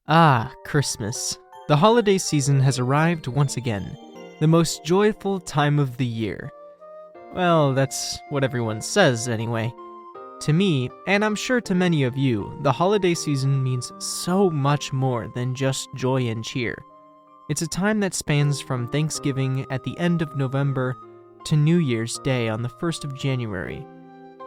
Ah, Christmas. The holiday season has arrived once again, the most joyful time of the year. Well, that's what everyone says anyway. To me, and I'm sure to many of you, the holiday season means so much more than just joy and cheer. It's a time that spans from Thanksgiving at the end of November to New Year's Day on the 1st of January.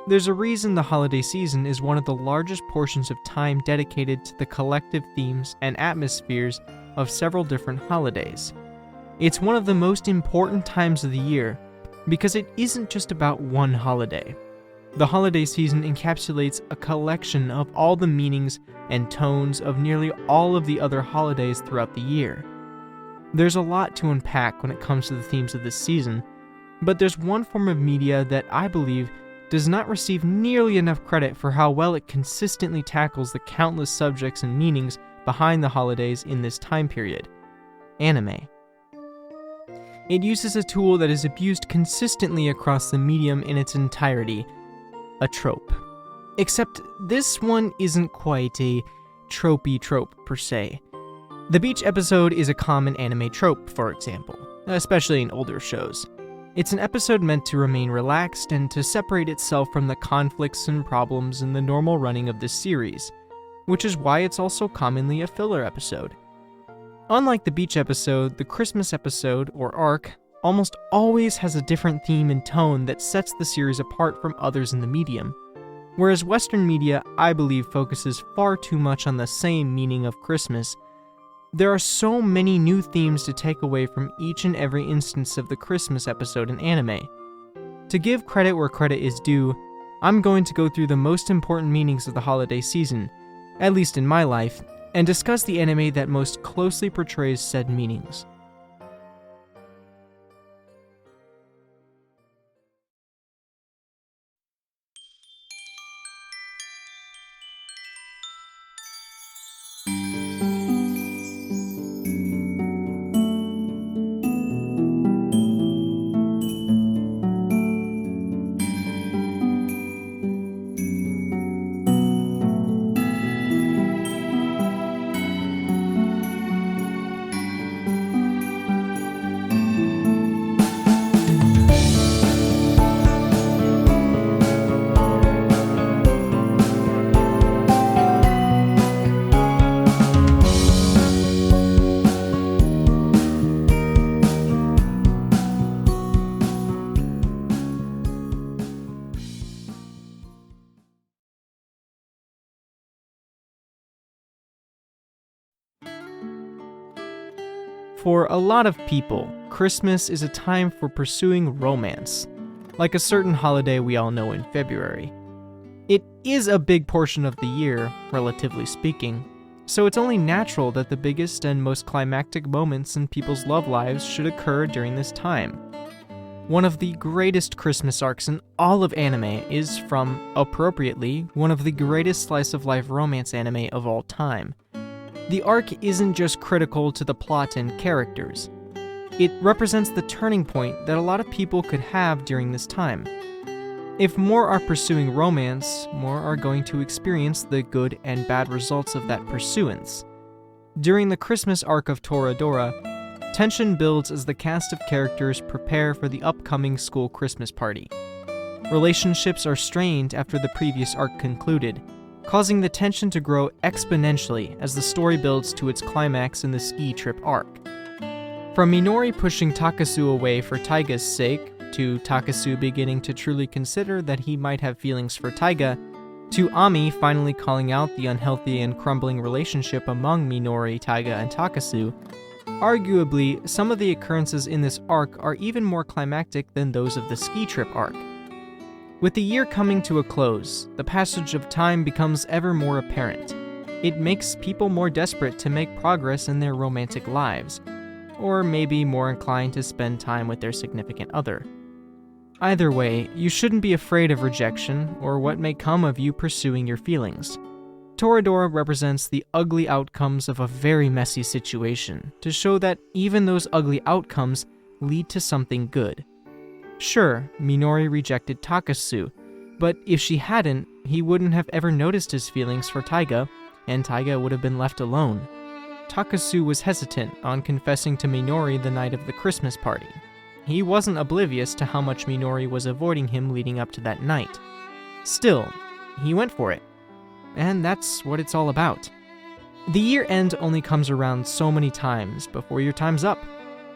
There's a reason the holiday season is one of the largest portions of time dedicated to the collective themes and atmospheres of several different holidays. It's one of the most important times of the year because it isn't just about one holiday. The holiday season encapsulates a collection of all the meanings and tones of nearly all of the other holidays throughout the year. There's a lot to unpack when it comes to the themes of this season, but there's one form of media that I believe does not receive nearly enough credit for how well it consistently tackles the countless subjects and meanings behind the holidays in this time period: anime. It uses a tool that is abused consistently across the medium in its entirety, a trope. Except this one isn't quite a tropey trope per se. The beach episode is a common anime trope, for example, especially in older shows. It's an episode meant to remain relaxed and to separate itself from the conflicts and problems in the normal running of this series, which is why it's also commonly a filler episode. Unlike the beach episode, the Christmas episode, or arc, almost always has a different theme and tone that sets the series apart from others in the medium, whereas Western media, I believe, focuses far too much on the same meaning of Christmas. There are so many new themes to take away from each and every instance of the Christmas episode in anime. To give credit where credit is due, I'm going to go through the most important meanings of the holiday season, at least in my life, and discuss the anime that most closely portrays said meanings. For a lot of people, Christmas is a time for pursuing romance, like a certain holiday we all know in February. It is a big portion of the year, relatively speaking, so it's only natural that the biggest and most climactic moments in people's love lives should occur during this time. One of the greatest Christmas arcs in all of anime is from, appropriately, one of the greatest slice-of-life romance anime of all time. The arc isn't just critical to the plot and characters. It represents the turning point that a lot of people could have during this time. If more are pursuing romance, more are going to experience the good and bad results of that pursuance. During the Christmas arc of Toradora, tension builds as the cast of characters prepare for the upcoming school Christmas party. Relationships are strained after the previous arc concluded, causing the tension to grow exponentially as the story builds to its climax in the ski trip arc. From Minori pushing Takasu away for Taiga's sake, to Takasu beginning to truly consider that he might have feelings for Taiga, to Ami finally calling out the unhealthy and crumbling relationship among Minori, Taiga, and Takasu, arguably, some of the occurrences in this arc are even more climactic than those of the ski trip arc. With the year coming to a close, the passage of time becomes ever more apparent. It makes people more desperate to make progress in their romantic lives, or maybe more inclined to spend time with their significant other. Either way, you shouldn't be afraid of rejection or what may come of you pursuing your feelings. Toradora represents the ugly outcomes of a very messy situation to show that even those ugly outcomes lead to something good. Sure, Minori rejected Takasu, but if she hadn't, he wouldn't have ever noticed his feelings for Taiga, and Taiga would have been left alone. Takasu was hesitant on confessing to Minori the night of the Christmas party. He wasn't oblivious to how much Minori was avoiding him leading up to that night. Still, he went for it. And that's what it's all about. The year end only comes around so many times before your time's up,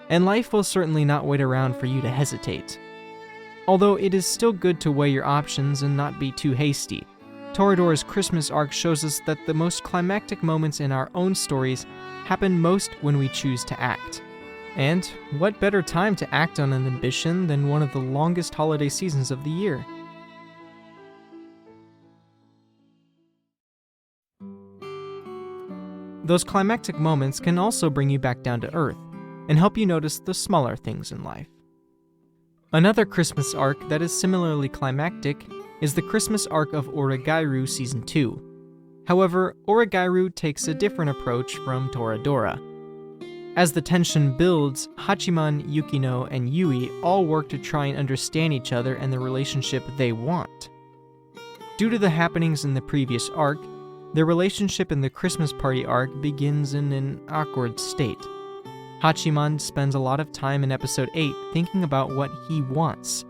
and life will certainly not wait around for you to hesitate. Although it is still good to weigh your options and not be too hasty, Toradora's Christmas arc shows us that the most climactic moments in our own stories happen most when we choose to act. And what better time to act on an ambition than one of the longest holiday seasons of the year? Those climactic moments can also bring you back down to earth and help you notice the smaller things in life. Another Christmas arc that is similarly climactic is the Christmas arc of Oregairu Season 2. However, Oregairu takes a different approach from Toradora. As the tension builds, Hachiman, Yukino, and Yui all work to try and understand each other and the relationship they want. Due to the happenings in the previous arc, their relationship in the Christmas party arc begins in an awkward state. Hachiman spends a lot of time in episode 8 thinking about what he wants.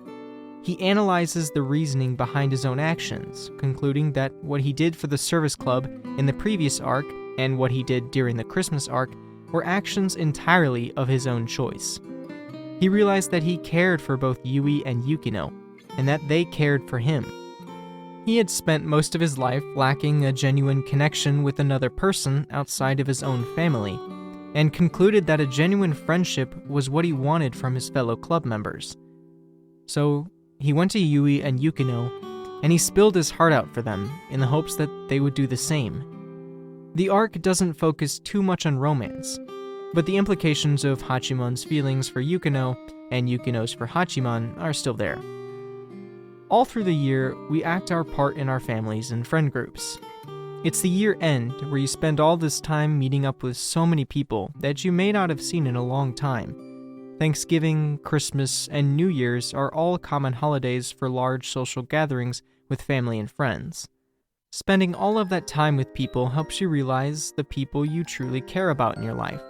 He analyzes the reasoning behind his own actions, concluding that what he did for the service club in the previous arc and what he did during the Christmas arc were actions entirely of his own choice. He realized that he cared for both Yui and Yukino, and that they cared for him. He had spent most of his life lacking a genuine connection with another person outside of his own family, and concluded that a genuine friendship was what he wanted from his fellow club members. So he went to Yui and Yukino, and he spilled his heart out for them in the hopes that they would do the same. The arc doesn't focus too much on romance, but the implications of Hachiman's feelings for Yukino and Yukino's for Hachiman are still there. All through the year, we act our part in our families and friend groups. It's the year end where you spend all this time meeting up with so many people that you may not have seen in a long time. Thanksgiving, Christmas, and New Year's are all common holidays for large social gatherings with family and friends. Spending all of that time with people helps you realize the people you truly care about in your life.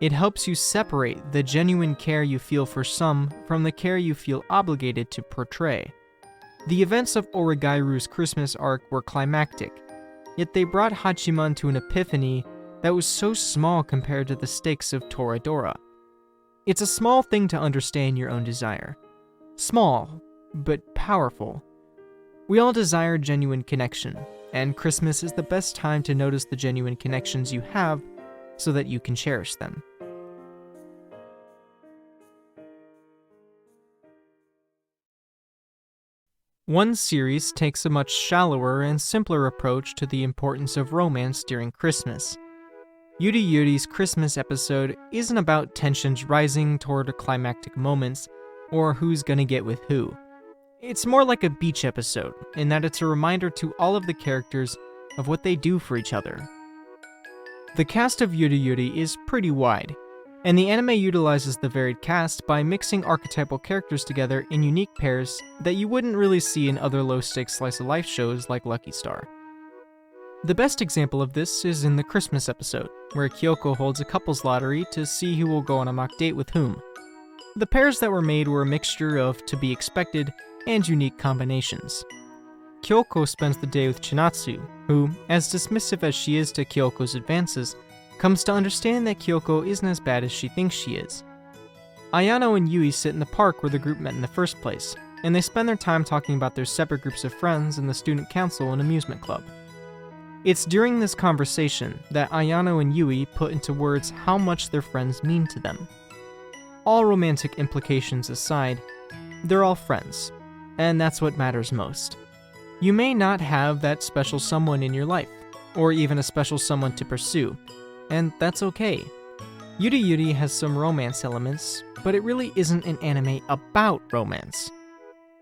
It helps you separate the genuine care you feel for some from the care you feel obligated to portray. The events of Oregairu's Christmas arc were climactic, yet they brought Hachiman to an epiphany that was so small compared to the stakes of Toradora. It's a small thing to understand your own desire. Small, but powerful. We all desire genuine connection, and Christmas is the best time to notice the genuine connections you have so that you can cherish them. One series takes a much shallower and simpler approach to the importance of romance during Christmas. Yuru Yuri's Christmas episode isn't about tensions rising toward climactic moments or who's gonna get with who. It's more like a beach episode, in that it's a reminder to all of the characters of what they do for each other. The cast of Yuru Yuri is pretty wide, and the anime utilizes the varied cast by mixing archetypal characters together in unique pairs that you wouldn't really see in other low-stakes slice-of-life shows like Lucky Star. The best example of this is in the Christmas episode, where Kyoko holds a couples lottery to see who will go on a mock date with whom. The pairs that were made were a mixture of to be expected and unique combinations. Kyoko spends the day with Chinatsu, who, as dismissive as she is to Kyoko's advances, comes to understand that Kyoko isn't as bad as she thinks she is. Ayano and Yui sit in the park where the group met in the first place, and they spend their time talking about their separate groups of friends in the student council and amusement club. It's during this conversation that Ayano and Yui put into words how much their friends mean to them. All romantic implications aside, they're all friends, and that's what matters most. You may not have that special someone in your life, or even a special someone to pursue, and that's okay. Yuru Yuri has some romance elements, but it really isn't an anime about romance.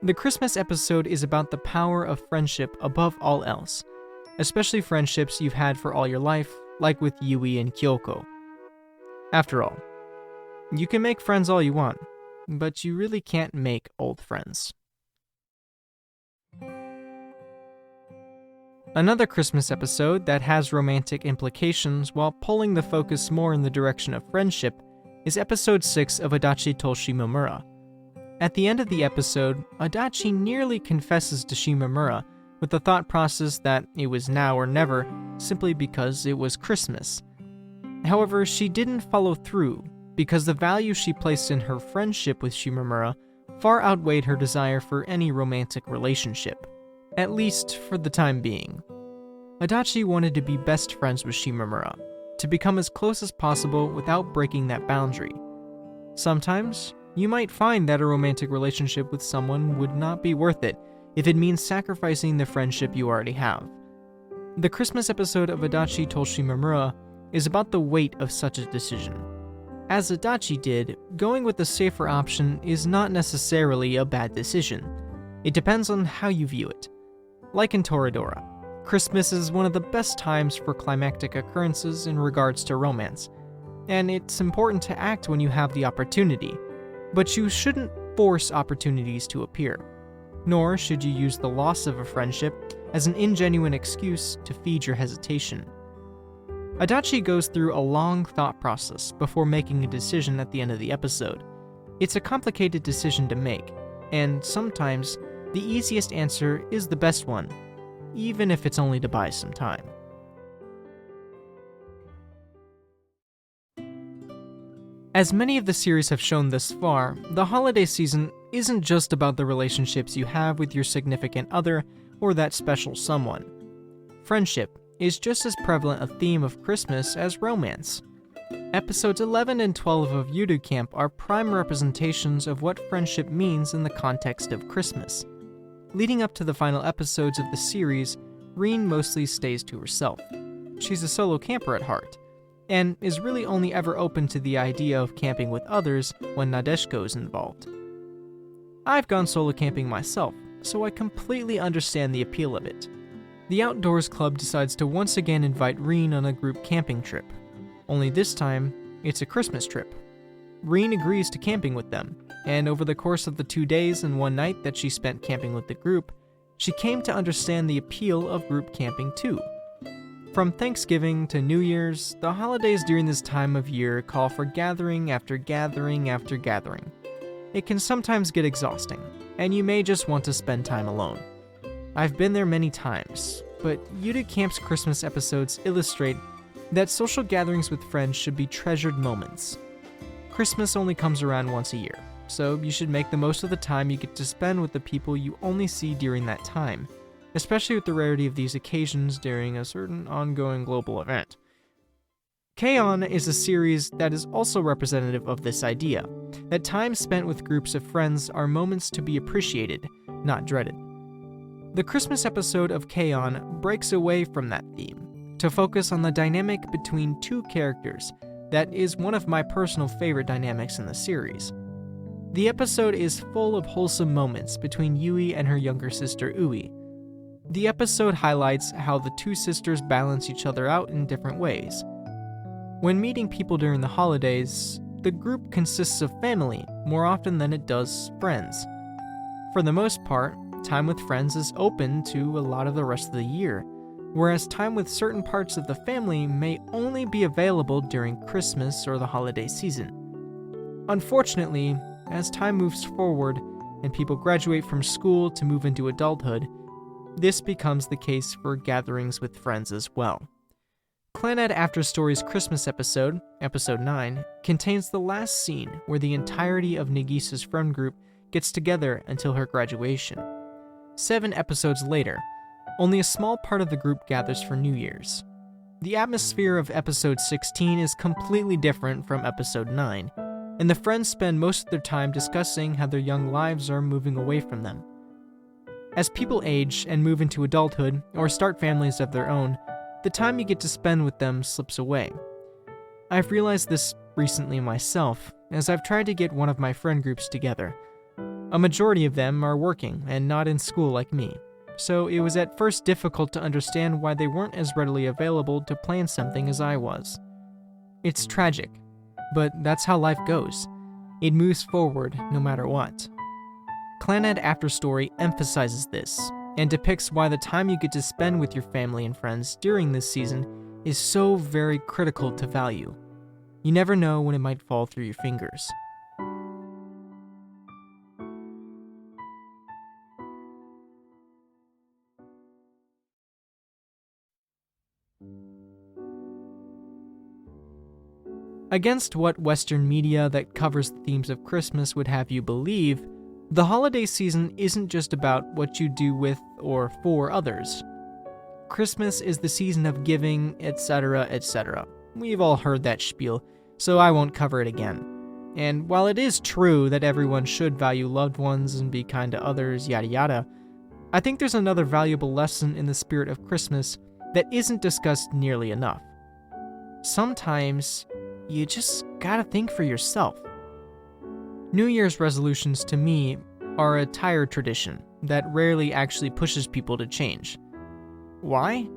The Christmas episode is about the power of friendship above all else, especially friendships you've had for all your life, like with Yui and Kyoko. After all, you can make friends all you want, but you really can't make old friends. Another Christmas episode that has romantic implications while pulling the focus more in the direction of friendship is episode 6 of Adachi told Shimamura. At the end of the episode, Adachi nearly confesses to Shimamura with the thought process that it was now or never simply because it was Christmas. However, she didn't follow through because the value she placed in her friendship with Shimamura far outweighed her desire for any romantic relationship, at least for the time being. Adachi wanted to be best friends with Shimamura, to become as close as possible without breaking that boundary. Sometimes, you might find that a romantic relationship with someone would not be worth it if it means sacrificing the friendship you already have. The Christmas episode of Adachi told Shimamura is about the weight of such a decision. As Adachi did, going with the safer option is not necessarily a bad decision. It depends on how you view it. Like in Toradora, Christmas is one of the best times for climactic occurrences in regards to romance, and it's important to act when you have the opportunity, but you shouldn't force opportunities to appear, nor should you use the loss of a friendship as an ingenuine excuse to feed your hesitation. Adachi goes through a long thought process before making a decision at the end of the episode. It's a complicated decision to make, and sometimes the easiest answer is the best one, even if it's only to buy some time. As many of the series have shown thus far, the holiday season isn't just about the relationships you have with your significant other or that special someone. Friendship is just as prevalent a theme of Christmas as romance. Episodes 11 and 12 of Yuru Camp are prime representations of what friendship means in the context of Christmas. Leading up to the final episodes of the series, Rin mostly stays to herself. She's a solo camper at heart, and is really only ever open to the idea of camping with others when Nadeshiko is involved. I've gone solo camping myself, so I completely understand the appeal of it. The Outdoors Club decides to once again invite Rin on a group camping trip. Only this time, it's a Christmas trip. Rin agrees to camping with them, and over the course of the 2 days and 1 night that she spent camping with the group, she came to understand the appeal of group camping too. From Thanksgiving to New Year's, the holidays during this time of year call for gathering after gathering after gathering. It can sometimes get exhausting, and you may just want to spend time alone. I've been there many times, but Yuru Camp's Christmas episodes illustrate that social gatherings with friends should be treasured moments. Christmas only comes around once a year, so you should make the most of the time you get to spend with the people you only see during that time, especially with the rarity of these occasions during a certain ongoing global event. K-On! Is a series that is also representative of this idea, that time spent with groups of friends are moments to be appreciated, not dreaded. The Christmas episode of K-On! Breaks away from that theme, to focus on the dynamic between 2 characters that is one of my personal favorite dynamics in the series. The episode is full of wholesome moments between Yui and her younger sister Ui. The episode highlights how the 2 sisters balance each other out in different ways. When meeting people during the holidays, the group consists of family more often than it does friends. For the most part, time with friends is open to a lot of the rest of the year, whereas time with certain parts of the family may only be available during Christmas or the holiday season. Unfortunately, as time moves forward and people graduate from school to move into adulthood, this becomes the case for gatherings with friends as well. Clannad After Story's Christmas episode, episode 9, contains the last scene where the entirety of Nagisa's friend group gets together until her graduation. 7 episodes later, only a small part of the group gathers for New Year's. The atmosphere of episode 16 is completely different from episode 9, and the friends spend most of their time discussing how their young lives are moving away from them. As people age and move into adulthood or start families of their own, the time you get to spend with them slips away. I've realized this recently myself, as I've tried to get one of my friend groups together. A majority of them are working and not in school like me, so it was at first difficult to understand why they weren't as readily available to plan something as I was. It's tragic, but that's how life goes. It moves forward no matter what. Clannad After Story emphasizes this, and depicts why the time you get to spend with your family and friends during this season is so very critical to value. You never know when it might fall through your fingers. Against what Western media that covers the themes of Christmas would have you believe, the holiday season isn't just about what you do with or for others. Christmas is the season of giving, etc., etc. We've all heard that spiel, so I won't cover it again. And while it is true that everyone should value loved ones and be kind to others, yada yada, I think there's another valuable lesson in the spirit of Christmas that isn't discussed nearly enough. Sometimes, you just gotta think for yourself. New Year's resolutions, to me, are a tired tradition that rarely actually pushes people to change. Why?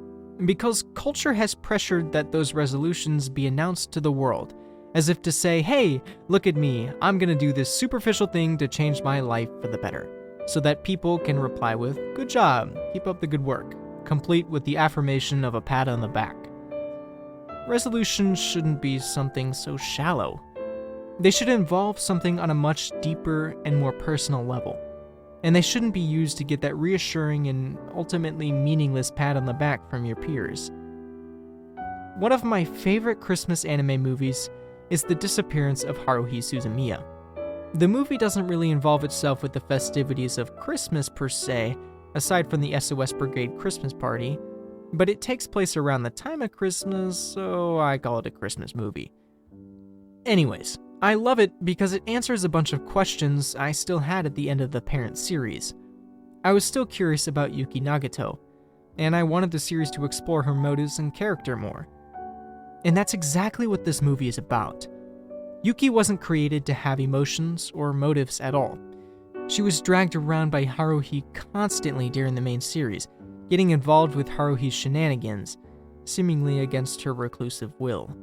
Because culture has pressured that those resolutions be announced to the world, as if to say, hey, look at me, I'm gonna do this superficial thing to change my life for the better, so that people can reply with, good job, keep up the good work, complete with the affirmation of a pat on the back. Resolutions shouldn't be something so shallow. They should involve something on a much deeper and more personal level, and they shouldn't be used to get that reassuring and ultimately meaningless pat on the back from your peers. One of my favorite Christmas anime movies is The Disapperance of Haruhi Suzumiya. The movie doesn't really involve itself with the festivities of Christmas per se, aside from the SOS Brigade Christmas party, but it takes place around the time of Christmas, so I call it a Christmas movie. Anyways, I love it because it answers a bunch of questions I still had at the end of the parent series. I was still curious about Yuki Nagato, and I wanted the series to explore her motives and character more. And that's exactly what this movie is about. Yuki wasn't created to have emotions or motives at all. She was dragged around by Haruhi constantly during the main series, getting involved with Haruhi's shenanigans, seemingly against her reclusive will.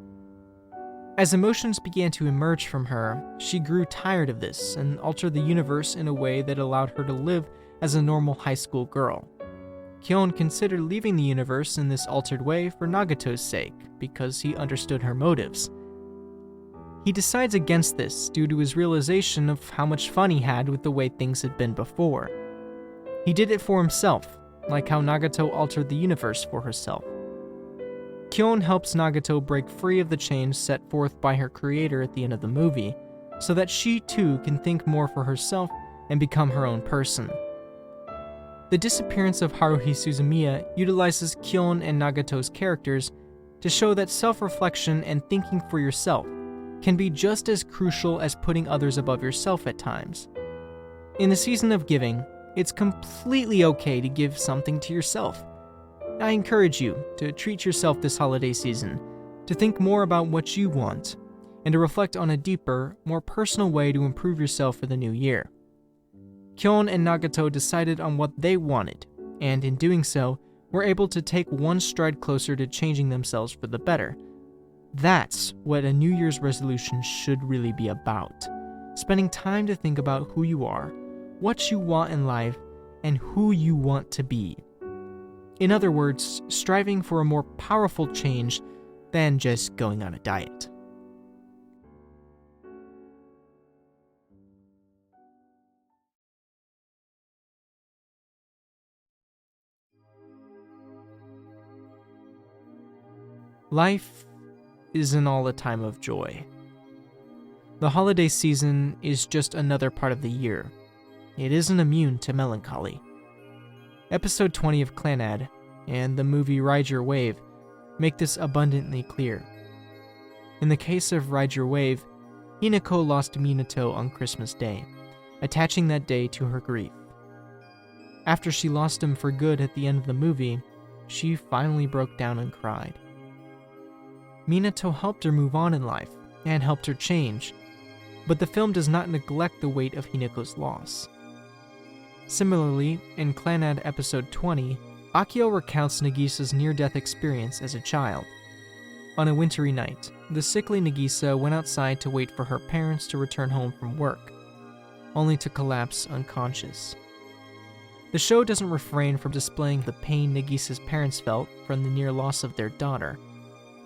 As emotions began to emerge from her, she grew tired of this and altered the universe in a way that allowed her to live as a normal high school girl. Kyon considered leaving the universe in this altered way for Nagato's sake, because he understood her motives. He decides against this due to his realization of how much fun he had with the way things had been before. He did it for himself, like how Nagato altered the universe for herself. Kyon helps Nagato break free of the chains set forth by her creator at the end of the movie, so that she too can think more for herself and become her own person. The Disapperance of Haruhi Suzumiya utilizes Kyon and Nagato's characters to show that self-reflection and thinking for yourself can be just as crucial as putting others above yourself at times. In the season of giving, it's completely okay to give something to yourself. I encourage you to treat yourself this holiday season, to think more about what you want, and to reflect on a deeper, more personal way to improve yourself for the new year. Kyon and Nagato decided on what they wanted, and in doing so, were able to take one stride closer to changing themselves for the better. That's what a New Year's resolution should really be about. Spending time to think about who you are, what you want in life, and who you want to be. In other words, striving for a more powerful change than just going on a diet. Life isn't all a time of joy. The holiday season is just another part of the year. It isn't immune to melancholy. Episode 20 of Clannad and the movie Ride Your Wave make this abundantly clear. In the case of Ride Your Wave, Hinako lost Minato on Christmas Day, attaching that day to her grief. After she lost him for good at the end of the movie, she finally broke down and cried. Minato helped her move on in life and helped her change, but the film does not neglect the weight of Hinako's loss. Similarly, in Clannad episode 20, Akio recounts Nagisa's near-death experience as a child. On a wintry night, the sickly Nagisa went outside to wait for her parents to return home from work, only to collapse unconscious. The show doesn't refrain from displaying the pain Nagisa's parents felt from the near loss of their daughter.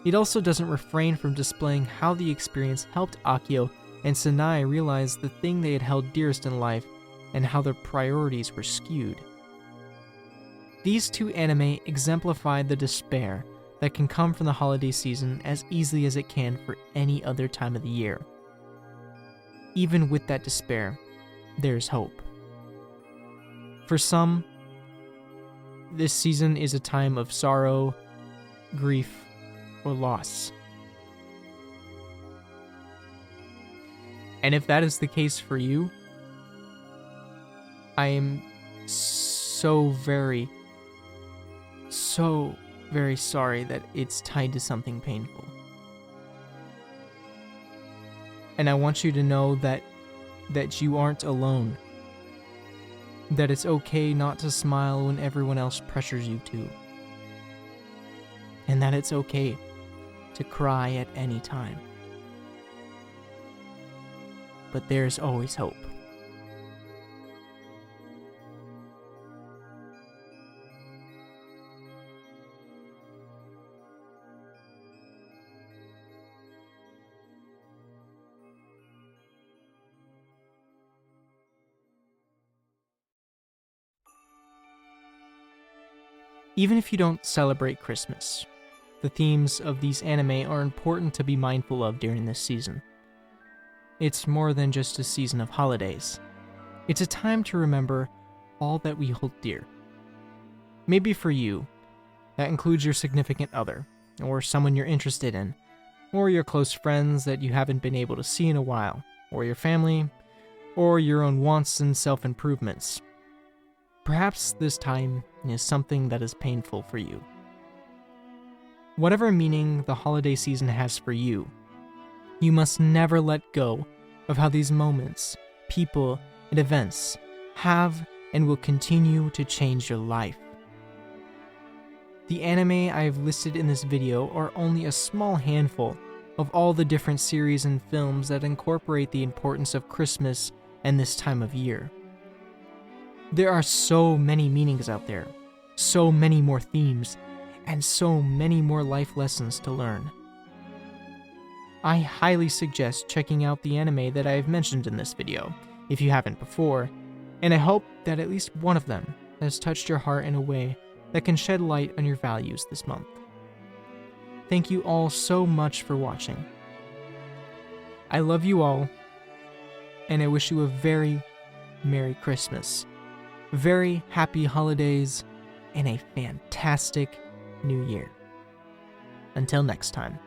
It also doesn't refrain from displaying how the experience helped Akio and Sanai realize the thing they had held dearest in life and how their priorities were skewed. These two anime exemplify the despair that can come from the holiday season as easily as it can for any other time of the year. Even with that despair, there's hope. For some, this season is a time of sorrow, grief, or loss. And if that is the case for you, I am so very sorry that it's tied to something painful. And I want you to know that you aren't alone. That it's okay not to smile when everyone else pressures you to. And that it's okay to cry at any time. But there's always hope. Even if you don't celebrate Christmas, the themes of these anime are important to be mindful of during this season. It's more than just a season of holidays. It's a time to remember all that we hold dear. Maybe for you, that includes your significant other, or someone you're interested in, or your close friends that you haven't been able to see in a while, or your family, or your own wants and self-improvements. Perhaps this time is something that is painful for you. Whatever meaning the holiday season has for you, you must never let go of how these moments, people, and events have and will continue to change your life. The anime I have listed in this video are only a small handful of all the different series and films that incorporate the importance of Christmas and this time of year. There are so many meanings out there, so many more themes, and so many more life lessons to learn. I highly suggest checking out the anime that I have mentioned in this video, if you haven't before, and I hope that at least one of them has touched your heart in a way that can shed light on your values this month. Thank you all so much for watching. I love you all, and I wish you a very Merry Christmas, very happy holidays, and a fantastic New Year. Until next time.